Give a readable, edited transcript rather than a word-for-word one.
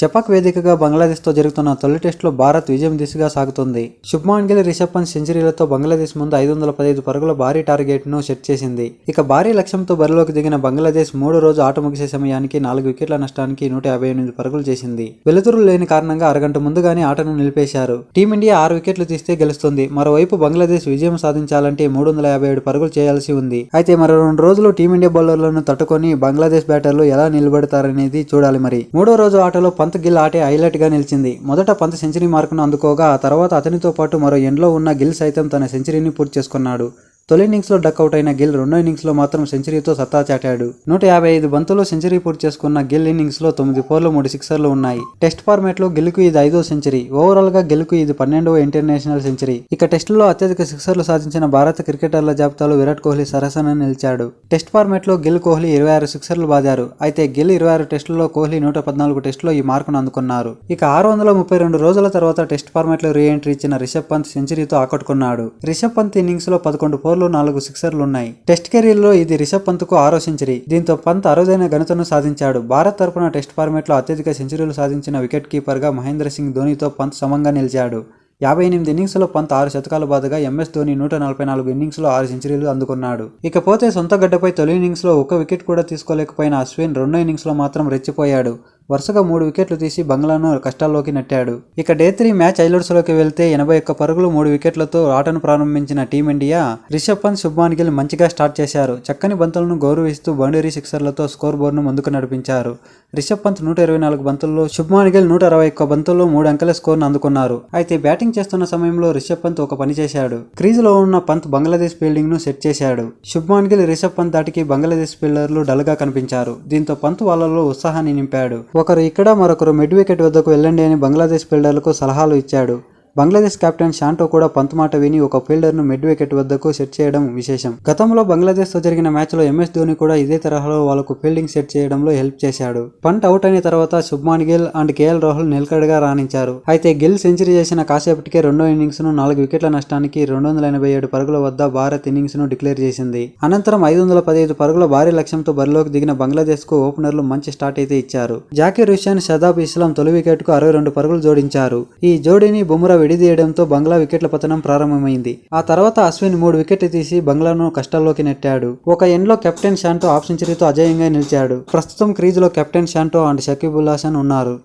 చెపాక్ వేదికగా బంగ్లాదేశ్తో జరుగుతున్న తొలి టెస్టులో భారత్ విజయం దిశగా సాగుతుంది. శుభ్మాన్ గిల్, రిషబ్ పంత్ సెంచరీలతో బంగ్లాదేశ్ ముందు 515 పరుగుల భారీ టార్గెట్ను సెట్ చేసింది. ఇక భారీ లక్ష్యంతో బరిలోకి దిగిన బంగ్లాదేశ్ మూడో రోజు ఆట ముగిసే సమయానికి 4 వికెట్ల నష్టానికి 158 పరుగులు చేసింది. వెలుతురు లేని కారణంగా అరగంట ముందుగానే ఆటను నిలిపేశారు. టీమిండియా 6 వికెట్లు తీస్తే గెలుస్తుంది. మరోవైపు బంగ్లాదేశ్ విజయం సాధించాలంటే 357 పరుగులు చేయాల్సి ఉంది. అయితే మరో 2 రోజులు టీమిండియా బౌలర్లను తట్టుకొని బంగ్లాదేశ్ బ్యాటర్లు ఎలా నిలబడతారనేది చూడాలి. మరి మూడో రోజు ఆటలో పంత్, గిల్ ఆటే హైలైట్ గా నిలిచింది. మొదట పంత్ సెంచరీ మార్కును అందుకోగా ఆ తర్వాత అతనితో పాటు మరో ఎండ్లో ఉన్న గిల్ సైతం తన సెంచరీని పూర్తి చేసుకున్నాడు. తొలి ఇన్నింగ్స్లో డక్అవుట్ అయిన గిల్ రెండో ఇన్నింగ్స్లో మాత్రం సెంచరీతో సత్తా చాటాడు. 155 బంతుల్లో సెంచరీ పూర్తి చేసుకున్న గిల్ ఇన్నింగ్స్లో 9 ఫోర్లు 3 సిక్సర్లు ఉన్నాయి. టెస్ట్ ఫార్మాట్లో గిల్కు ఇది 5వ సెంచరీ. ఓవరాల్ గా గిల్కు ఇది 12వ ఇంటర్నేషనల్ సెంచరీ. ఇక టెస్టుల్లో అత్యధిక సిక్సర్లు సాధించిన భారత క్రికెటర్ల జాబితాలో విరాట్ కోహ్లీ సరసన నిలిచాడు. టెస్ట్ ఫార్మాట్లో గిల్, కోహ్లీ 26 సిక్సర్లు బాదారు. అయితే గిల్ 26 టెస్టుల్లో, కోహ్లీ 114 టెస్టుల్లో ఈ మార్కును అందుకున్నారు. ఇక 632 రోజుల తర్వాత టెస్ట్ ఫార్మాట్లో రీ ఎంట్రీ ఇచ్చిన రిషబ్ పంత్ సెంచరీతో ఆకట్టుకున్నాడు. రిషబ్ పంత్ ఇన్నింగ్స్ లో 11 ఫోర్లు 4 సిక్సర్లున్నాయి. టెస్ట్ కెరీర్ లో ఇది రిషబ్ పంత్ కు 6వ సెంచరీ. దీంతో పంత్ అరుదైన ఘనతను సాధించాడు. భారత్ తరపున టెస్ట్ ఫార్మాట్ లో అత్యధిక సెంచరీలు సాధించిన వికెట్ కీపర్ గా మహేంద్ర సింగ్ ధోనీతో పంత్ సమంగా నిలిచాడు. 58 ఇన్నింగ్స్లో పంత్ 6 శతకాలు బాదగా ఎంఎస్ ధోని 144 ఇన్నింగ్స్లో 6 సెంచరీలు అందుకున్నాడు. ఇకపోతే సొంత గడ్డపై తొలి ఇన్నింగ్స్లో 1 వికెట్ కూడా తీసుకోలేకపోయిన అశ్విన్ రెండో ఇన్నింగ్స్లో మాత్రం రెచ్చిపోయాడు. వరుసగా 3 వికెట్లు తీసి బంగ్లాను కష్టాల్లోకి నెట్టాడు. ఇక డే 3 మ్యాచ్ హైలైట్స్లోకి వెళ్తే 81 పరుగులు 3 వికెట్లతో ఆటను ప్రారంభించిన టీమిండియా రిషబ్ పంత్, శుభ్మాన్ గిల్ మంచిగా స్టార్ట్ చేశారు. చక్కని బంతులను గౌరవిస్తూ బౌండరీ సిక్సర్లతో స్కోర్ బోర్డును ముందుకు నడిపించారు. రిషబ్ పంత్ 124 బంతుల్లో, శుభ్మాన్ గిల్ 161 బంతుల్లో 3 అంకెల స్కోర్ను అందుకున్నారు. అయితే బ్యాటింగ్ చేస్తున్న సమయంలో రిషబ్ పంత్ ఒక పని చేశాడు. క్రీజులో ఉన్న పంత్ బంగ్లాదేశ్ ఫీల్డింగ్ ను సెట్ చేశాడు. శుభ్మాన్ గిల్, రిషబ్ పంత్ దాటికి బంగ్లాదేశ్ ఫీల్డర్లు డల్ గా కనిపించారు. దీంతో పంత్ వాళ్ళలో ఉత్సాహాన్ని నింపాడు. ఒకరు ఇక్కడ, మరొకరు మిడ్ వికెట్ వద్దకు వెళ్ళండి అని బంగ్లాదేశ్ ఫీల్డర్లకు సలహాలు ఇచ్చాడు. బంగ్లాదేశ్ కెప్టెన్ షాంటో కూడా పంత్ మాట విని ఒక ఫీల్డర్ను మిడ్ వికెట్ వద్దకు సెట్ చేయడం విశేషం. గతంలో బంగ్లాదేశ్తో జరిగిన మ్యాచ్లో ఎంఎస్ ధోని కూడా ఇదే తరహాలో వాళ్లకు ఫీల్డింగ్ సెట్ చేయడంలో హెల్ప్ చేశాడు. పంత్ అవుట్ అయిన తర్వాత శుభ్మాన్ గిల్ అండ్ కేఎల్ రాహుల్ నిలకడగా రాణించారు. అయితే గిల్ సెంచరీ చేసిన కాసేపటికే రెండో ఇన్నింగ్స్ ను 4 వికెట్ల నష్టానికి 287 పరుగుల వద్ద భారత్ ఇన్నింగ్స్ ను డిక్లేర్ చేసింది. అనంతరం 515 పరుగుల భారీ లక్ష్యంతో బరిలోకి దిగిన బంగ్లాదేశ్ కు ఓపెనర్లు మంచి స్టార్ట్ అయితే ఇచ్చారు. జాకీర్ హుస్సేన్, షదాబ్ ఇస్లాం తొలి వికెట్ కు 62 పరుగులు జోడించారు. ఈ జోడీని బుమ్రా విడిదీయడంతో బంగ్లా వికెట్ల పతనం ప్రారంభమైంది. ఆ తర్వాత అశ్విన్ 3 వికెట్లు తీసి బంగ్లాను కష్టాల్లోకి నెట్టాడు. ఒక ఎండ్లో కెప్టెన్ షాంటో హాఫ్ సెంచరీతో అజేయంగా నిలిచాడు. ప్రస్తుతం క్రీజులో కెప్టెన్ షాంటో అండ్ షకీబుల్ హసన్ ఉన్నారు.